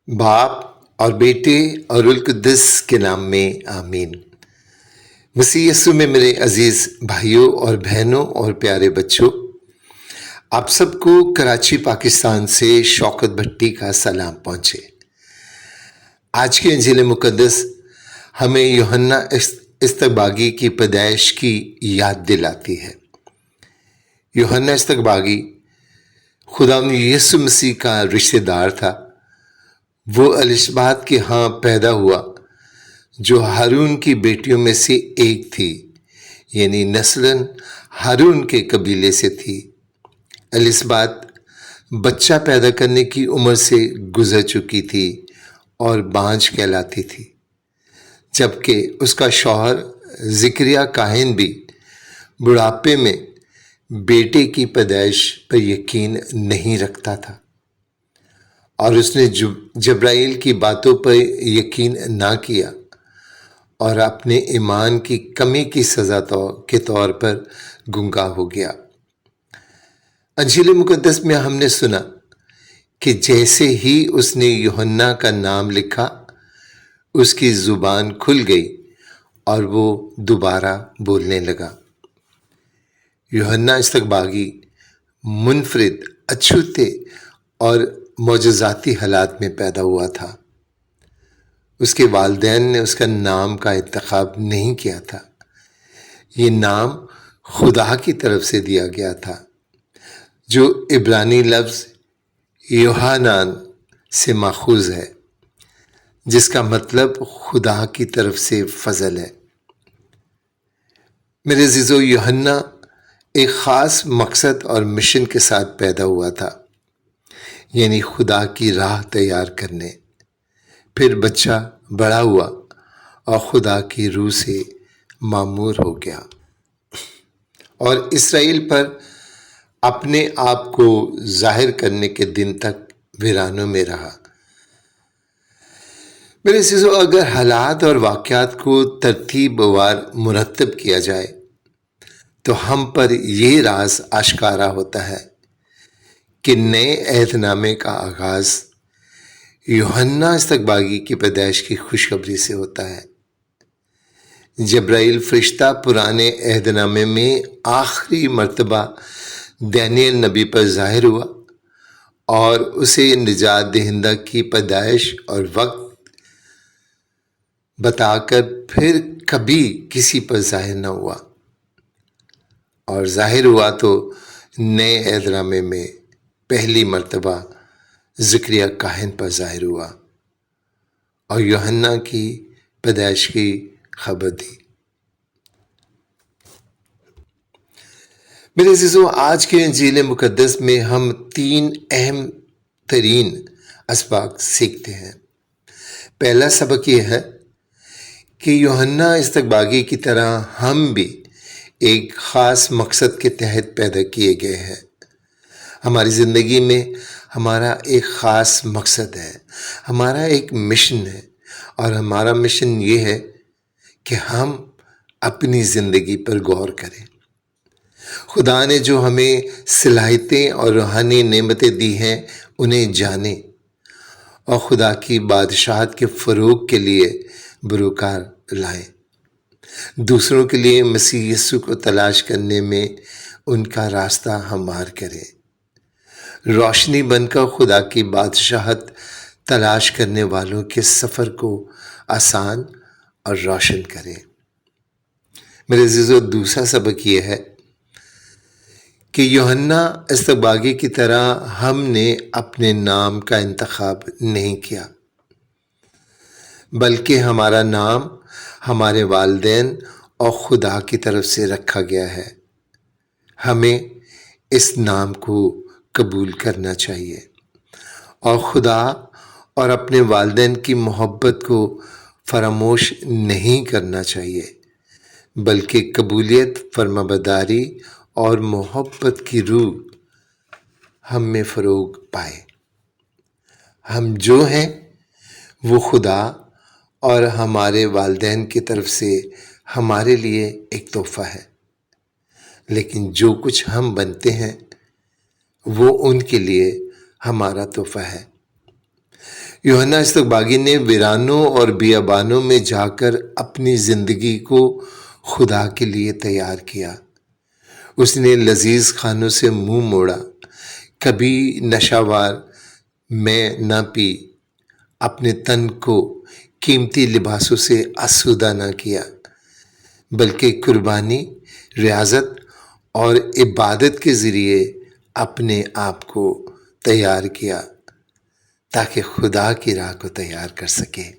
बाप और बेटे और रुल कुद्दस के नाम में आमीन। मसीह यीशु में मेरे अजीज भाइयों और बहनों और प्यारे बच्चों, आप सबको कराची पाकिस्तान से शौकत भट्टी का सलाम पहुंचे। आज की इंजील मुकद्दस हमें यूहन्ना इस्तकबागी की पैदाइश की याद दिलाती है। यूहन्ना इस्तकबागी खुदावंद यीशु मसीह का रिश्तेदार था। वो एलिसबात के यहाँ पैदा हुआ जो हारून की बेटियों में से एक थी, यानी नस्लन हारून के कबीले से थी। एलिसबात बच्चा पैदा करने की उम्र से गुजर चुकी थी और बांझ कहलाती थी, जबकि उसका शौहर ज़िक्रिया काहिन भी बुढ़ापे में बेटे की पैदाइश पर यकीन नहीं रखता था और उसने जब्राइल की बातों पर यकीन ना किया और अपने ईमान की कमी की सज़ा के तौर पर गुंगा हो गया। इंजील मुकद्दस में हमने सुना कि जैसे ही उसने यूहन्ना का नाम लिखा, उसकी ज़ुबान खुल गई और वो दोबारा बोलने लगा। यूहन्ना इस्तकबागी मुनफरिद, अछूते और मौजज़ाती हालात में पैदा हुआ था। उसके वालिदैन ने उसका नाम का इंतखाब नहीं किया था। ये नाम खुदा की तरफ से दिया गया था, जो इब्रानी लफ्ज़ यूहानान से माखूज़ है, जिसका मतलब खुदा की तरफ से फजल है। मेरे अज़ीज़ों, यूहन्ना एक ख़ास मकसद और मिशन के साथ पैदा हुआ था, यानी खुदा की राह तैयार करने। फिर बच्चा बड़ा हुआ और खुदा की रूह से मामूर हो गया और इसराइल पर अपने आप को जाहिर करने के दिन तक वीरानों में रहा। मेरे अज़ीज़ों, अगर हालात और वाक़यात को तरतीबवार मुरतब किया जाए तो हम पर यह राज आश्कारा होता है कि नए अहदनामे का आगाज़ यूहन्ना इस्तकबागी की पैदाइश की खुशखबरी से होता है। जब्राइल फरिश्ता पुराने अहदनामे में आखिरी मर्तबा दानियल नबी पर ज़ाहिर हुआ और उसे निजात दहिंदा की पैदाइश और वक्त बताकर फिर कभी किसी पर ज़ाहिर न हुआ, और ज़ाहिर हुआ तो नए अहदनामे में पहली मर्तबा ज़िक्रिया काहिन पर ज़ाहिर हुआ और यूहन्ना की पैदाइश की खबर दी। मेरे अज़ीज़ों, आज के इंजील मुकद्दस में हम 3 अहम तरीन असबाक सीखते हैं। पहला सबक यह है कि यूहन्ना इस्तकबागी की तरह हम भी एक ख़ास मकसद के तहत पैदा किए गए हैं। हमारी ज़िंदगी में हमारा एक ख़ास मकसद है, हमारा एक मिशन है, और हमारा मिशन ये है कि हम अपनी ज़िंदगी पर गौर करें। खुदा ने जो हमें सलाहियतें और रूहानी नेमतें दी हैं उन्हें जाने और खुदा की बादशाहत के फ़रोग़ के लिए बरूकार लाएं। दूसरों के लिए मसीह यीशु को तलाश करने में उनका रास्ता हमवार करें। रोशनी बनकर खुदा की बादशाहत तलाश करने वालों के सफ़र को आसान और रोशन करें। मेरे अज़ीज़ों, दूसरा सबक ये है कि यूहन्ना इस्तकबागी की तरह हमने अपने नाम का इंतखाब नहीं किया, बल्कि हमारा नाम हमारे वालिदैन और खुदा की तरफ से रखा गया है। हमें اس نام کو قبول کرنا چاہیے اور خدا اور اپنے والدین کی محبت کو فراموش نہیں کرنا چاہیے، بلکہ قبولیت، فرمانبرداری اور محبت کی روح ہم میں فروغ پائے۔ ہم جو ہیں وہ خدا اور ہمارے والدین کی طرف سے ہمارے لیے ایک تحفہ ہے، لیکن جو کچھ ہم بنتے ہیں وہ ان کے لیے ہمارا تحفہ ہے۔ یوحنا استقباغی نے ویرانوں اور بیابانوں میں جا کر اپنی زندگی کو خدا کے لیے تیار کیا۔ اس نے لذیذ کھانوں سے منہ موڑا، کبھی نشہوار میں نہ پی، اپنے تن کو قیمتی لباسوں سے آسودہ نہ کیا، بلکہ قربانی، ریاضت اور عبادت کے ذریعے اپنے آپ کو تیار کیا تاکہ خدا کی راہ کو تیار کر سکے۔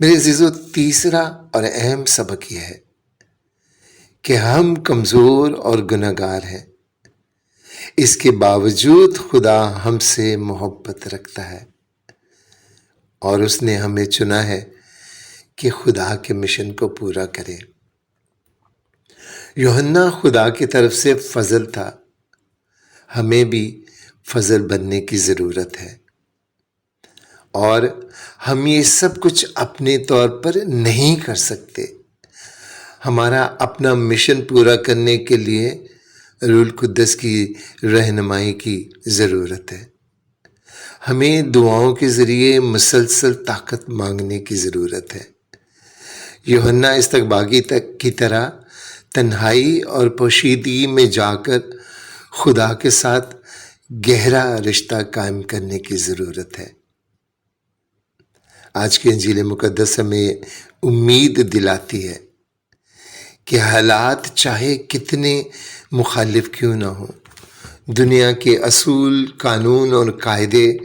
میرے عزیزو، تیسرا اور اہم سبق یہ ہے کہ ہم کمزور اور گنہگار ہیں، اس کے باوجود خدا ہم سے محبت رکھتا ہے اور اس نے ہمیں چنا ہے کہ خدا کے مشن کو پورا کرے۔ یوحنا خدا کی طرف سے فضل تھا، ہمیں بھی فضل بننے کی ضرورت ہے، اور ہم یہ سب کچھ اپنے طور پر نہیں کر سکتے۔ ہمارا اپنا مشن پورا کرنے کے لیے روح القدس کی رہنمائی کی ضرورت ہے۔ ہمیں دعاؤں کے ذریعے مسلسل طاقت مانگنے کی ضرورت ہے۔ یوحنا استقباغی کی طرح تنہائی اور پوشیدگی میں جا کر خدا کے ساتھ گہرا رشتہ قائم کرنے کی ضرورت ہے۔ آج کی انجیل مقدس ہمیں امید دلاتی ہے کہ حالات چاہے کتنے مخالف کیوں نہ ہوں، دنیا کے اصول، قانون اور قاعدے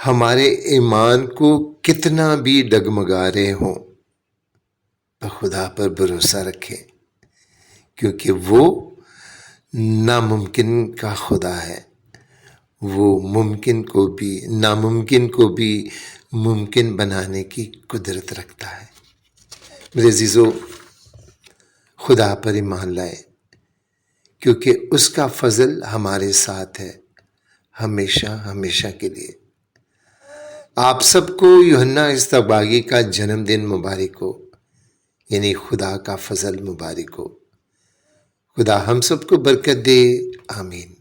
ہمارے ایمان کو کتنا بھی ڈگمگا رہے ہوں، پر خدا پر بھروسہ رکھیں، کیونکہ وہ ناممکن کا خدا ہے۔ وہ ناممکن کو بھی ممکن بنانے کی قدرت رکھتا ہے۔ میرے عزیزو، خدا پر ایمان لائے، کیونکہ اس کا فضل ہمارے ساتھ ہے ہمیشہ ہمیشہ کے لیے۔ آپ سب کو یوحنا استقباغی کا جنم دن مبارک ہو، یعنی خدا کا فضل مبارک ہو۔ خدا ہم سب کو برکت دے، آمین۔